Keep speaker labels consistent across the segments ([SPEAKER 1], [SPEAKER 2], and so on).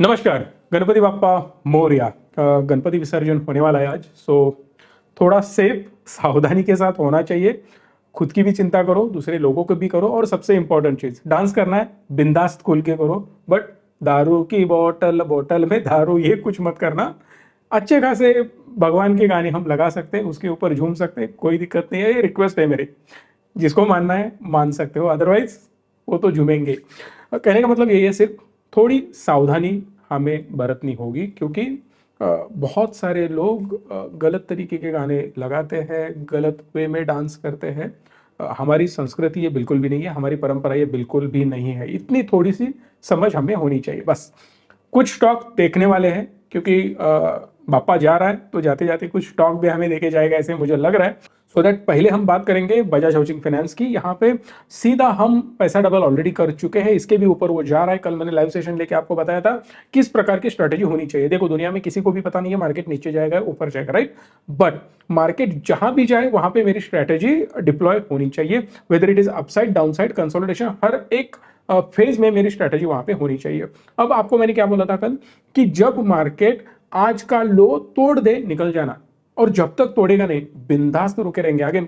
[SPEAKER 1] नमस्कार। गणपति बाप्पा मोरया। गणपति विसर्जन होने वाला है आज, सो थोड़ा सेफ सावधानी के साथ होना चाहिए। खुद की भी चिंता करो, दूसरे लोगों को भी करो, और सबसे इंपॉर्टेंट चीज, डांस करना है बिंदास खुल के करो, बट दारू की बोतल बोतल में दारू ये कुछ मत करना। अच्छे खासे भगवान के गाने हम लगा सकते हैं, उसके ऊपर झूम सकते हैं, कोई दिक्कत नहीं है। ये रिक्वेस्ट है मेरी, जिसको मानना है मान सकते हो, अदरवाइज वो तो झूमेंगे। कहने का मतलब यही है, सिर्फ थोड़ी सावधानी हमें बरतनी होगी, क्योंकि बहुत सारे लोग गलत तरीके के गाने लगाते हैं, गलत वे में डांस करते हैं। हमारी संस्कृति ये बिल्कुल भी नहीं है, हमारी परंपरा ये बिल्कुल भी नहीं है। इतनी थोड़ी सी समझ हमें होनी चाहिए बस। कुछ स्टॉक देखने वाले हैं, क्योंकि बाप्पा जा रहा है तो जाते जाते कुछ स्टॉक भी हमें देके जाएगा, ऐसे मुझे लग रहा है। सो दैट पहले हम बात करेंगे बजाज हाउसिंग फाइनेंस की। यहाँ पे सीधा हम पैसा डबल ऑलरेडी कर चुके हैं, इसके भी ऊपर वो जा रहा है। कल मैंने लाइव सेशन लेके आपको बताया था किस प्रकार की स्ट्रेटेजी होनी चाहिए। देखो, दुनिया में किसी को भी पता नहीं है मार्केट नीचे जाएगा ऊपर जाएगा, राइट? बट मार्केट जहां भी जाए वहां पे मेरी स्ट्रेटेजी डिप्लॉय होनी चाहिए, whether it is upside downside consolidation, हर एक फेज में मेरी स्ट्रेटेजी वहां पे होनी चाहिए। अब आपको मैंने क्या बोला था कल, कि जब मार्केट आज का लो तोड़ दे निकल जाना, और जब तक तोड़ेगा नहीं बिंदास तो रुके रहेंगे। आगे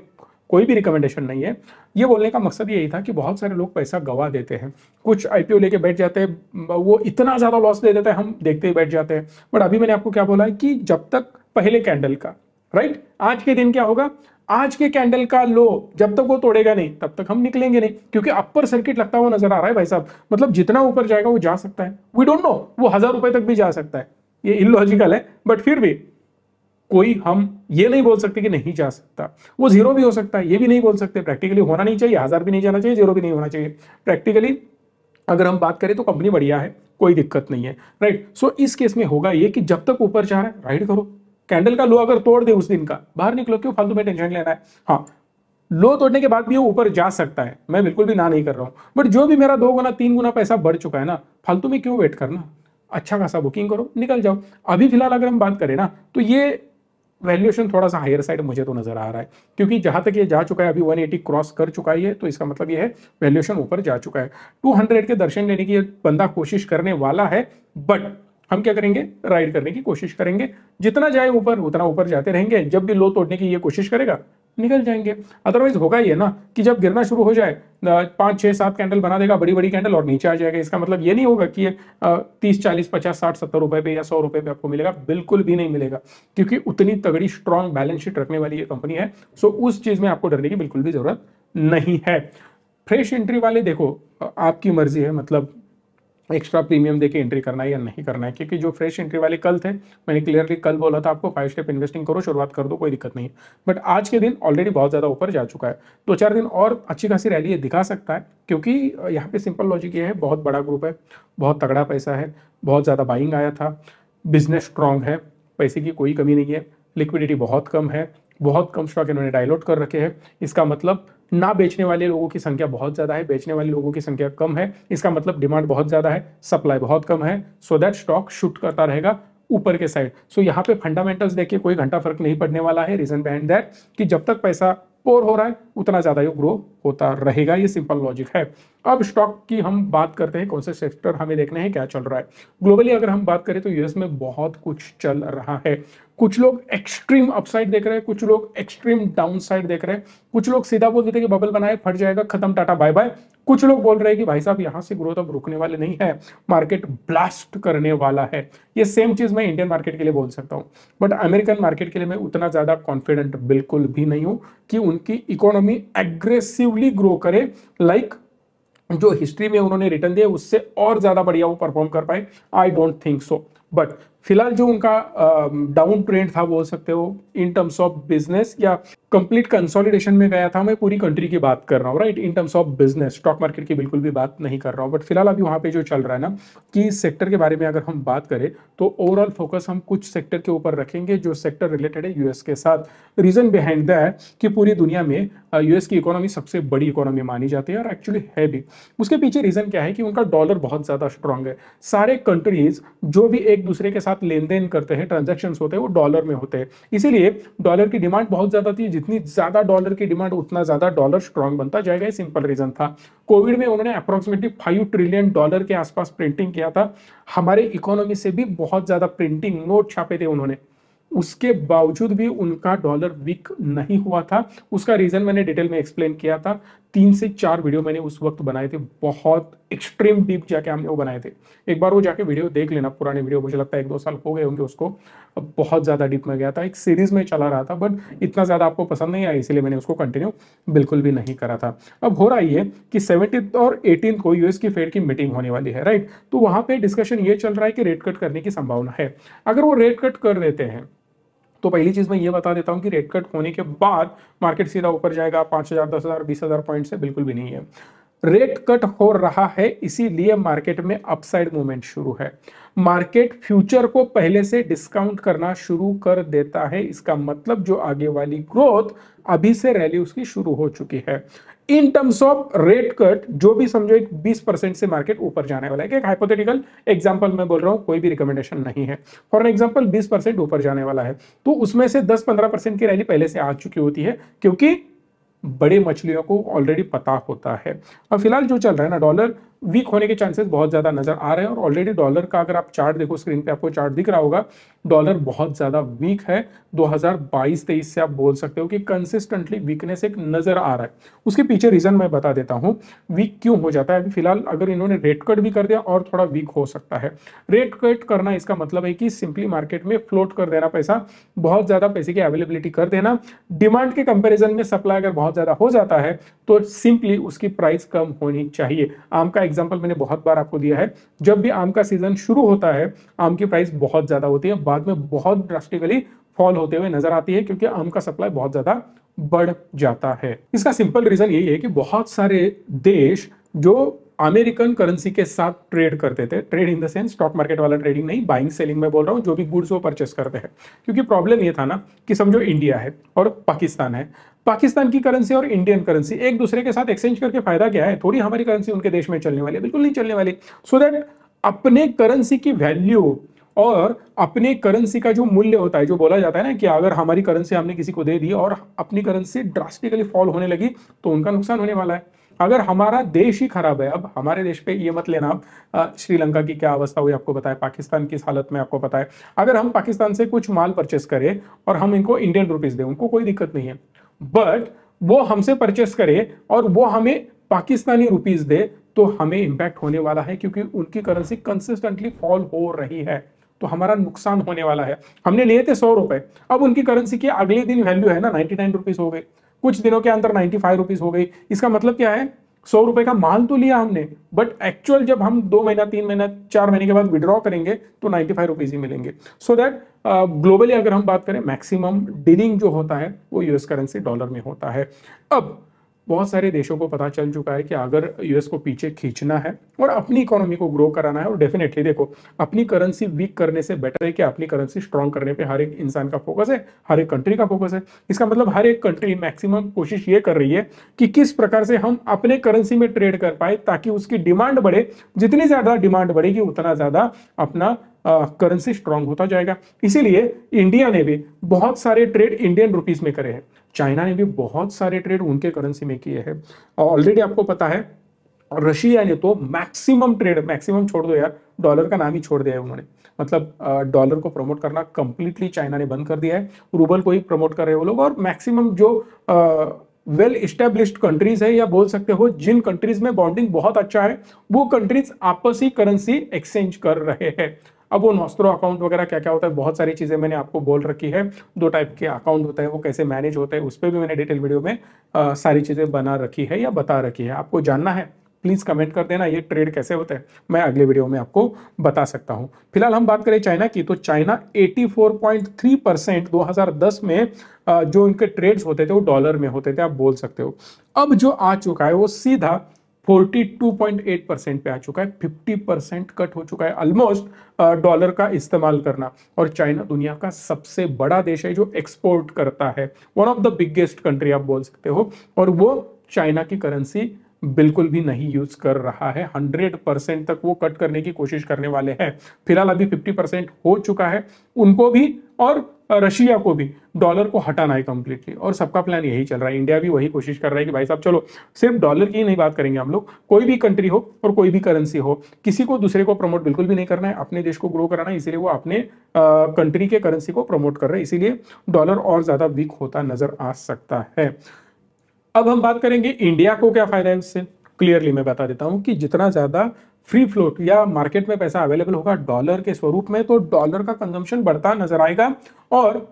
[SPEAKER 1] कोई भी रिकमेंडेशन नहीं है। ये बोलने का मकसद यही था कि बहुत सारे लोग पैसा गवा देते हैं, कुछ आईपीओ लेके बैठ जाते हैं, वो इतना ज्यादा लॉस दे देता है, हम देखते ही बैठ जाते हैं। बट अभी मैंने आपको क्या बोला है कि जब तक पहले कैंडल का, राइट, आज के दिन क्या होगा, आज के कैंडल का लो जब तक वो तोड़ेगा नहीं तब तक हम निकलेंगे नहीं, क्योंकि अपर सर्किट लगता हुआ नजर आ रहा है भाई साहब। मतलब जितना ऊपर जाएगा वो जा सकता है, वी डोंट नो, वो 1000 रुपए तक भी जा सकता है। ये इलॉजिकल है, बट फिर भी कोई हम ये नहीं बोल सकते कि नहीं जा सकता। वो जीरो भी हो सकता है, ये भी नहीं बोल सकते। प्रैक्टिकली होना नहीं चाहिए, 1000 भी नहीं जाना चाहिए, जीरो भी नहीं होना चाहिए। प्रैक्टिकली अगर हम बात करें तो कंपनी बढ़िया है, कोई दिक्कत नहीं है, राइट? सो इस केस में होगा ये कि जब तक ऊपर जा रहा है राइड करो। कैंडल का लो अगर तोड़ दे उस दिन का, बाहर निकलो, क्यों फालतू में टेंशन लेना है। हाँ, लो तोड़ने के बाद भी वो ऊपर जा सकता है, मैं बिल्कुल भी ना नहीं कर रहा हूं। बट जो भी मेरा 2 गुना 3 गुना पैसा बढ़ चुका है ना, फालतू में क्यों वेट करना। अच्छा खासा बुकिंग करो, निकल जाओ। अभी फिलहाल अगर हम बात करें ना, तो ये वैल्यूएशन थोड़ा सा हायर साइड मुझे तो नजर आ रहा है, क्योंकि जहां तक ये जा चुका है, अभी 180 क्रॉस कर चुका है, तो इसका मतलब ये है वैल्यूएशन ऊपर जा चुका है। 200 के दर्शन लेने की बंदा कोशिश करने वाला है, बट हम क्या करेंगे, राइड करने की कोशिश करेंगे। जितना जाए ऊपर उतना ऊपर जाते रहेंगे, जब भी लो तोड़ने की ये कोशिश करेगा निकल जाएंगे। अदरवाइज होगा ये ना कि जब गिरना शुरू हो जाए, 5 6 7 कैंडल बना देगा, बड़ी बड़ी कैंडल, और नीचे आ जाएगा। इसका मतलब ये नहीं होगा कि 30 40 50 60 70 रुपए पे या 100 रुपए पे आपको मिलेगा, बिल्कुल भी नहीं मिलेगा, क्योंकि उतनी तगड़ी स्ट्रॉन्ग बैलेंस शीट रखने वाली ये कंपनी है। सो उस चीज में आपको डरने की बिल्कुल भी जरूरत नहीं है। फ्रेश एंट्री वाले देखो, आपकी मर्जी है, मतलब एक्स्ट्रा प्रीमियम देके एंट्री करना है या नहीं करना है, क्योंकि जो फ्रेश एंट्री वाले कल थे, मैंने क्लियरली कल बोला था आपको 5 स्टेप इन्वेस्टिंग करो, शुरुआत कर दो, कोई दिक्कत नहीं है। बट आज के दिन ऑलरेडी बहुत ज़्यादा ऊपर जा चुका है, 2 4 दिन और अच्छी खासी रैली ये दिखा सकता है, क्योंकि यहाँ पे सिंपल लॉजिक ये है, बहुत बड़ा ग्रुप है, बहुत तगड़ा पैसा है, बहुत ज़्यादा बाइंग आया था, बिजनेस स्ट्रांग है, पैसे की कोई कमी नहीं है, लिक्विडिटी बहुत कम है, बहुत कम स्टॉक इन्होंने डाइल्यूट कर रखे हैं। इसका मतलब ना बेचने वाले लोगों की संख्या बहुत ज्यादा है, बेचने वाले लोगों की संख्या कम है। इसका मतलब डिमांड बहुत ज्यादा है, सप्लाई बहुत कम है। सो दैट स्टॉक शूट करता रहेगा ऊपर के साइड। सो यहाँ पे फंडामेंटल्स देखिए कोई घंटा फर्क नहीं पड़ने वाला है। रीजन बिहाइंड दैट कि जब तक पैसा पोर हो रहा है उतना ज्यादा ये ग्रो होता रहेगा, ये सिंपल लॉजिक है। अब स्टॉक की हम बात करते हैं, कौन से सेक्टर हमें देखने हैं, क्या चल रहा है ग्लोबली। अगर हम बात करें तो यूएस में बहुत कुछ चल रहा है। कुछ लोग एक्सट्रीम अपसाइड देख रहे हैं, कुछ लोग एक्सट्रीम डाउन साइड देख रहे हैं। कुछ लोग सीधा बोल देते हैं कि बबल बनाए फट जाएगा, खत्म, टाटा बाय बाय। कुछ लोग बोल रहे हैं कि भाई साहब यहां से ग्रोथ अब रुकने वाले नहीं है, मार्केट ब्लास्ट करने वाला है। ये सेम चीज मैं इंडियन मार्केट के लिए बोल सकता हूं, बट अमेरिकन मार्केट के लिए मैं उतना ज्यादा कॉन्फिडेंट बिल्कुल भी नहीं हूं कि उनकी इकोनॉमी एग्रेसिवली ग्रो करे, लाइक जो हिस्ट्री में उन्होंने रिटर्न दिया उससे और ज्यादा बढ़िया वो परफॉर्म कर पाए। I don't think so. But फिलहाल जो उनका डाउन ट्रेंड था बोल सकते हो, इन टर्म्स ऑफ बिजनेस या कंप्लीट कंसोलिडेशन में गया था। मैं पूरी कंट्री की बात कर रहा हूँ, right, in terms of business, stock market की बिल्कुल भी बात नहीं कर रहा हूँ। बट फिलहाल अभी वहां पे जो चल रहा है ना, कि सेक्टर के बारे में अगर हम बात करें तो ओवरऑल फोकस हम कुछ सेक्टर के ऊपर रखेंगे जो सेक्टर रिलेटेड है यूएस के साथ। रीजन बिहाइंड दैट कि पूरी दुनिया में यूएस की इकोनॉमी सबसे बड़ी इकोनॉमी मानी जाती है, और एक्चुअली है भी। उसके पीछे रीजन क्या है कि उनका डॉलर बहुत ज्यादा स्ट्रांग है। सारे कंट्रीज जो भी एक एक दूसरे के साथ लेन देन करते हैं, ट्रांजैक्शंस होते हैं, वो डॉलर में होते हैं। इसीलिए डॉलर की डिमांड बहुत ज्यादा थी, जितनी ज्यादा डॉलर की डिमांड उतना ज्यादा डॉलर स्ट्रांग बनता जाएगा, ये सिंपल रीजन था। कोविड में उन्होंने अप्रोक्सीमेटली $5 ट्रिलियन के आसपास प्रिंटिंग किया था, हमारे इकोनॉमी से भी बहुत ज्यादा प्रिंटिंग नोट छापे थे उन्होंने, उसके बावजूद भी उनका डॉलर वीक नहीं हुआ था। उसका रीजन मैंने डिटेल में एक्सप्लेन किया था, 3 से 4 वीडियो मैंने उस वक्त बनाए थे, बहुत एक्सट्रीम डीप जाके हमने वो बनाए थे। एक बार वो जाके वीडियो देख लेना, पुराने वीडियो, मुझे लगता है 1-2 साल हो गए होंगे उसको। अब बहुत ज्यादा डीप में गया था, एक सीरीज में चला रहा था, बट इतना ज्यादा आपको पसंद नहीं आया, इसीलिए मैंने उसको कंटिन्यू बिल्कुल भी नहीं करा था। अब हो रहा ये कि 17 और 18 को यूएस की फेड की मीटिंग होने वाली है, राइट। तो वहां पे डिस्कशन ये चल रहा है कि रेट कट करने की संभावना है। अगर वो रेट कट कर देते हैं तो पहली चीज मैं ये बता देता हूं कि रेट कट होने के बाद मार्केट सीधा ऊपर जाएगा 5,000, 10,000, 20,000 पॉइंट से, बिल्कुल भी नहीं है। रेट कट हो रहा है इसीलिए मार्केट में अपसाइड मूवमेंट शुरू है। मार्केट फ्यूचर को पहले से डिस्काउंट करना शुरू कर देता है, इसका मतलब जो आगे वाली ग्रोथ अभी से रैली उसकी शुरू हो चुकी है। In terms of rate cut जो भी समझो, एक 20% से मार्केट ऊपर जाने वाला है। एक हाइपोथेटिकल एग्जांपल मैं बोल रहा हूं, कोई भी रिकमेंडेशन नहीं है। फॉर एग्जांपल 20% ऊपर जाने वाला है, तो उसमें से 10-15% की रैली पहले से आ चुकी होती है, क्योंकि बड़े मछलियों को ऑलरेडी पता होता है। अब फिलहाल जो चल रहा है ना, डॉलर वीक होने के चांसेस बहुत ज्यादा नजर आ रहे हैं, और ऑलरेडी डॉलर का अगर आप चार्ट देखो, स्क्रीन पे आपको चार्ट दिख रहा होगा, डॉलर बहुत ज्यादा वीक है। 2022-23 से आप बोल सकते हो कि कंसिस्टेंटली वीकनेस एक नजर आ रहा है। उसके पीछे रीजन मैं बता देता हूं, वीक क्यों हो जाता है। अभी फिलहाल अगर इन्होंने रेट कट भी कर दिया और थोड़ा वीक हो सकता है। रेट कट करना इसका मतलब है कि सिंपली मार्केट में फ्लोट कर देना पैसा, बहुत ज्यादा पैसे की अवेलेबिलिटी कर देना। डिमांड के कंपेरिजन में सप्लाई अगर बहुत ज्यादा हो जाता है तो सिंपली उसकी प्राइस कम होनी चाहिए। आम का एग्जांपल मैंने बहुत बार आपको दिया है, जब भी आम का सीजन शुरू होता है आम की प्राइस बहुत ज्यादा होती है, बाद में बहुत ड्रास्टिकली फॉल होते हुए नजर आती है, क्योंकि आम का सप्लाई बहुत ज्यादा बढ़ जाता है। इसका सिंपल रीजन यही है कि बहुत सारे देश जो अमेरिकन करेंसी के साथ ट्रेड करते थे, trade in the sense stock market वाला ट्रेडिंग नहीं, बाइंग सेलिंग में बोल रहा हूं, जो भी गुड्स वो परचेस करते हैं। क्योंकि प्रॉब्लम ये था ना कि समझो इंडिया है और पाकिस्तान है, पाकिस्तान की करेंसी और इंडियन करेंसी एक दूसरे के साथ एक्सचेंज करके फायदा क्या है, थोड़ी हमारी करेंसी उनके देश में चलने वाली है, बिल्कुल नहीं चलने वाली। सो दैट अपने करेंसी की वैल्यू और अपने करेंसी का जो मूल्य होता है, जो बोला जाता है ना कि अगर हमारी करेंसी हमने किसी को दे दी और अपनी करेंसी ड्रास्टिकली फॉल होने लगी तो उनका नुकसान होने वाला है। अगर हमारा देश ही खराब है, अब हमारे देश पे ये मत लेना आप, श्रीलंका की क्या अवस्था हुई आपको पता है, पाकिस्तान की हालत में आपको पता है। अगर हम पाकिस्तान से कुछ माल परचेस करें और हम इनको इंडियन रुपीस दें, उनको कोई दिक्कत नहीं है, बट वो हमसे परचेस करे और वो हमें पाकिस्तानी रुपीस दे तो हमें इंपैक्ट होने वाला है, क्योंकि उनकी करेंसी कंसिस्टेंटली फॉल हो रही है, तो हमारा नुकसान होने वाला है। हमने लिए थे 100 रुपए, अब उनकी करेंसी की अगले दिन वैल्यू है ना 99 रुपीस हो गई, कुछ दिनों के अंदर 95 रुपीस हो गई। इसका मतलब क्या है, 100 रुपए का माल तो लिया हमने, बट एक्चुअल जब हम 2 महीना, 3 महीना, 4 महीने के बाद विड्रॉ करेंगे तो 95 रुपीज ही मिलेंगे। सो दैट ग्लोबली अगर हम बात करें, मैक्सिमम डीलिंग जो होता है वो यूएस करेंसी डॉलर में होता है। अब बहुत सारे देशों को पता चल चुका है कि अगर यूएस को पीछे खींचना है और अपनी इकोनॉमी को ग्रो कराना है, और डेफिनेटली देखो, अपनी करेंसी वीक करने से बेटर है कि अपनी करेंसी स्ट्रांग करने पे हर एक इंसान का फोकस है, हर एक कंट्री का फोकस है। इसका मतलब हर एक कंट्री मैक्सिमम कोशिश ये कर रही है कि किस प्रकार से हम अपने करेंसी में ट्रेड कर पाए ताकि उसकी डिमांड बढ़े। जितनी ज्यादा डिमांड बढ़ेगी उतना ज्यादा अपना करेंसी स्ट्रांग होता जाएगा। इसीलिए इंडिया ने भी बहुत सारे ट्रेड इंडियन रुपीस में करे हैं, चाइना ने भी बहुत सारे ट्रेड उनके करेंसी में किए हैं। ऑलरेडी आपको पता है रशिया ने तो मैक्सिमम ट्रेड, मैक्सिमम छोड़ दो यार, डॉलर का नाम ही छोड़ दिया है उन्होंने। मतलब डॉलर को प्रमोट करना कंप्लीटली चाइना ने बंद कर दिया है, रूबल को ही प्रमोट कर रहे हैं वो लोग। और मैक्सिमम जो वेल इस्टेब्लिश्ड कंट्रीज है, या बोल सकते हो जिन कंट्रीज में बॉन्डिंग बहुत अच्छा है, वो कंट्रीज आपसी करेंसी एक्सचेंज कर रहे हैं। अब वो नॉस्ट्रो अकाउंट वगैरह क्या क्या होता है, बहुत सारी चीजें मैंने आपको बोल रखी है। 2 टाइप के अकाउंट होता है, वो कैसे मैनेज होता है उस पर भी मैंने डिटेल वीडियो में सारी चीजें बना रखी है या बता रखी है। आपको जानना है प्लीज कमेंट कर देना ये ट्रेड कैसे होता है, मैं अगले वीडियो में आपको बता सकता हूं। फिलहाल हम बात करें चाइना की, तो चाइना 84.3% 2010 में जो इनके ट्रेड्स होते थे वो डॉलर में होते थे, आप बोल सकते हो। अब जो आ चुका है वो सीधा 42.8% पे आ चुका है, 50% कट हो चुका है ऑलमोस्ट डॉलर का इस्तेमाल करना। और चाइना दुनिया का सबसे बड़ा देश है जो एक्सपोर्ट करता है, one of the biggest country आप बोल सकते हो, और वो चाइना की करेंसी बिल्कुल भी नहीं यूज कर रहा है। 100% तक वो कट करने की कोशिश करने वाले हैं। फिलहाल अभी 50% हो चुका है उनको भी, और रशिया को भी डॉलर को हटाना है कंप्लीटली, और सबका प्लान यही चल रहा है। इंडिया भी वही कोशिश कर रहा है कि भाई साहब चलो सिर्फ डॉलर की ही नहीं बात करेंगे हम लोग, कोई भी कंट्री हो और कोई भी करेंसी हो, किसी को दूसरे को प्रमोट बिल्कुल भी नहीं करना है, अपने देश को ग्रो कराना है, इसीलिए वो अपने कंट्री के करेंसी को प्रमोट कर रहे हैं, इसीलिए डॉलर और ज्यादा वीक होता नजर आ सकता है। अब हम बात करेंगे इंडिया को क्या फायदा है इससे। क्लियरली मैं बता देता हूं कि जितना ज्यादा फ्री फ्लोट या मार्केट में पैसा अवेलेबल होगा डॉलर के स्वरूप में, तो डॉलर का कंजम्पशन बढ़ता नजर आएगा। और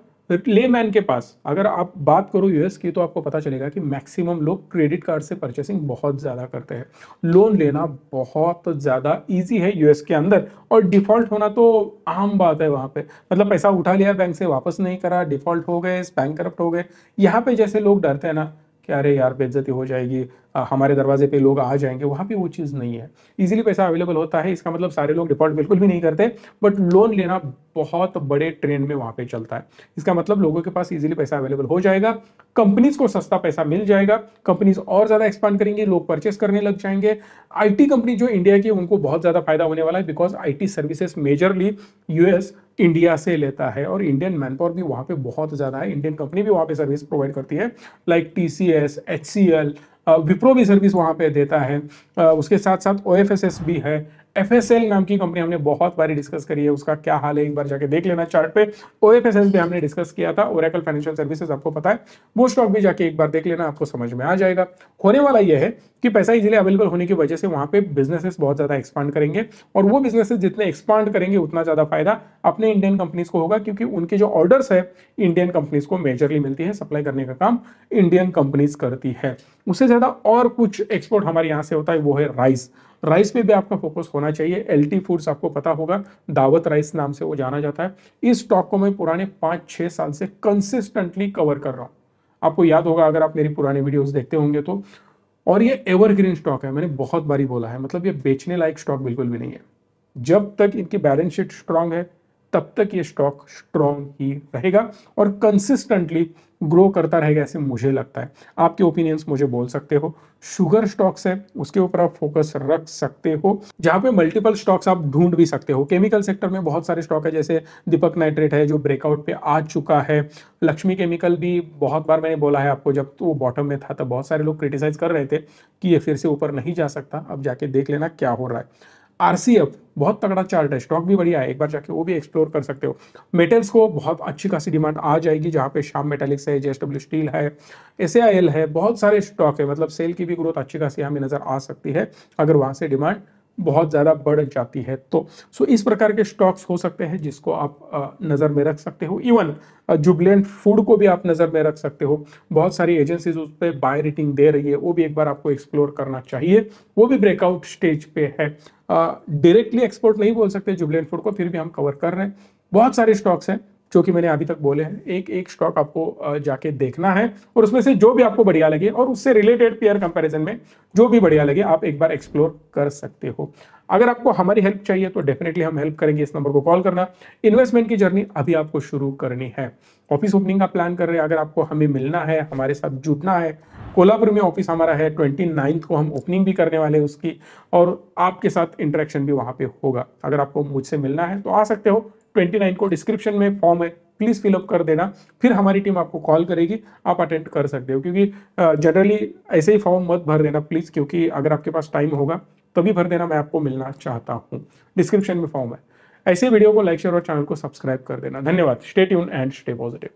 [SPEAKER 1] लेमैन के पास अगर आप बात करो यूएस की, तो आपको पता चलेगा कि मैक्सिमम लोग क्रेडिट कार्ड से परचेसिंग बहुत ज्यादा करते हैं। लोन लेना बहुत ज्यादा इजी है यूएस के अंदर, और डिफॉल्ट होना तो आम बात है वहां पे। मतलब पैसा उठा लिया बैंक से, वापस नहीं करा, डिफॉल्ट हो गए, बैंक करप्ट हो गए। यहाँ पे जैसे लोग डरते हैं ना कि अरे यार बेइज्जती हो जाएगी, हमारे दरवाजे पे लोग आ जाएंगे, वहां पे वो चीज़ नहीं है। इजीली पैसा अवेलेबल होता है, इसका मतलब सारे लोग डिफॉल्ट बिल्कुल भी नहीं करते, बट लोन लेना बहुत बड़े ट्रेंड में वहां पे चलता है। इसका मतलब लोगों के पास इजीली पैसा अवेलेबल हो जाएगा, कंपनीज को सस्ता पैसा मिल जाएगा, कंपनीज और ज्यादा एक्सपांड करेंगे, लोग परचेस करने लग जाएंगे। आईटी कंपनी जो इंडिया की, उनको बहुत ज्यादा फायदा होने वाला है, because IT services majorly US India से लेता है, और इंडियन मैनपावर भी वहां पे बहुत ज्यादा है। इंडियन कंपनी भी वहां पे सर्विस प्रोवाइड करती है, लाइक टीसीएस, एचसीएल, विप्रो भी सर्विस वहां पे देता है। उसके साथ साथ ओएफएसएस भी है। एफएसएल नाम की कंपनी हमने बहुत बारी डिस्कस करी है, उसका क्या हाल है एक बार जाके देख लेना चार्ट पे। ओएफएसएस भी हमने डिस्कस किया था। ओरेकल फाइनेंशियल सर्विसेज आपको पता है, वो स्टॉक भी जाके एक बार देख लेना, आपको समझ में आ जाएगा। होने वाला यह है कि पैसा इजीली अवेलेबल होने की वजह से वहां पे बिजनेसेस बहुत ज्यादा एक्सपांड करेंगे, और वो बिजनेसेस जितने एक्सपांड करेंगे उतना ज्यादा फायदा अपने इंडियन कंपनीज को होगा, क्योंकि उनके जो ऑर्डर्स है इंडियन कंपनीज को मेजरली मिलती है, सप्लाई करने का काम इंडियन कंपनीज करती है। उससे ज्यादा और कुछ एक्सपोर्ट हमारे यहाँ से होता है, वो है राइस। राइस पे भी आपका फोकस होना चाहिए। एलटी फूड्स आपको पता होगा, दावत राइस नाम से वो जाना जाता है। इस स्टॉक को मैं पुराने 5-6 साल से कंसिस्टेंटली कवर कर रहा हूं, आपको याद होगा अगर आप मेरी पुरानी वीडियोस देखते होंगे तो। और ये एवरग्रीन स्टॉक है, मैंने बहुत बारी बोला है, मतलब ये बेचने लायक स्टॉक बिल्कुल भी नहीं है। जब तक इनकी बैलेंस शीट स्ट्रांग है तब तक ये स्टॉक स्ट्रांग ही रहेगा और कंसिस्टेंटली ग्रो करता रहेगा, ऐसे मुझे लगता है। आपके ओपिनियंस मुझे बोल सकते हो। शुगर स्टॉक्स है, उसके ऊपर आप फोकस रख सकते हो, जहां पे मल्टीपल स्टॉक्स आप ढूंढ भी सकते हो। केमिकल सेक्टर में बहुत सारे स्टॉक है, जैसे दीपक नाइट्रेट है जो ब्रेकआउट पे आ चुका है। लक्ष्मी केमिकल भी बहुत बार मैंने बोला है आपको, जब तो वो बॉटम में था तब बहुत सारे लोग क्रिटिसाइज कर रहे थे कि ये फिर से ऊपर नहीं जा सकता। अब जाके देख लेना क्या हो रहा है। आरसीएफ बहुत तगड़ा चार्ट है, स्टॉक भी बढ़िया है, एक बार जाके वो भी एक्सप्लोर कर सकते हो। मेटल्स को बहुत अच्छी खासी डिमांड आ जाएगी, जहां पे श्याम मेटालिक्स है, जेएसडब्ल्यू स्टील है, एसएआईएल है, बहुत सारे स्टॉक है। मतलब सेल की भी ग्रोथ अच्छी खासी हमें नजर आ सकती है अगर वहां से डिमांड बहुत ज्यादा बढ़ जाती है तो। सो इस प्रकार के स्टॉक्स हो सकते हैं जिसको आप नजर में रख सकते हो। इवन जुबलेंट फूड को भी आप नजर में रख सकते हो, बहुत सारी एजेंसीज उस पर बाय रेटिंग दे रही है, वो भी एक बार आपको एक्सप्लोर करना चाहिए। वो भी ब्रेकआउट स्टेज पे है। डायरेक्टली एक्सपोर्ट नहीं बोल सकते जुबलेंट फूड को, फिर भी हम कवर कर रहे हैं। बहुत सारे स्टॉक्स हैं जो कि मैंने अभी तक बोले हैं, एक एक स्टॉक आपको जाके देखना है, और उसमें से जो भी आपको बढ़िया लगे और उससे रिलेटेड पेयर कंपैरिजन में जो भी बढ़िया लगे आप एक बार एक्सप्लोर कर सकते हो। अगर आपको हमारी हेल्प चाहिए तो डेफिनेटली हम हेल्प करेंगे, इस नंबर को कॉल करना। इन्वेस्टमेंट की जर्नी अभी आपको शुरू करनी है, ऑफिस ओपनिंग का प्लान कर रहे हैं, अगर आपको हमें मिलना है, हमारे साथ जुटना है, कोल्हापुर में ऑफिस हमारा है, 29 को हम ओपनिंग भी करने वाले हैं उसकी, और आपके साथ इंटरेक्शन भी वहां पे होगा। अगर आपको मुझसे मिलना है तो आ सकते हो। 29 को डिस्क्रिप्शन में फॉर्म है, प्लीज फिलअप कर देना, फिर हमारी टीम आपको कॉल करेगी, आप अटेंड कर सकते हो। क्योंकि जनरली ऐसे ही फॉर्म मत भर देना प्लीज, क्योंकि अगर आपके पास टाइम होगा तभी भर देना, मैं आपको मिलना चाहता हूँ। डिस्क्रिप्शन में फॉर्म है। ऐसे वीडियो को लाइक शेयर और चैनल को सब्सक्राइब कर देना। धन्यवाद। Stay tune and stay positive.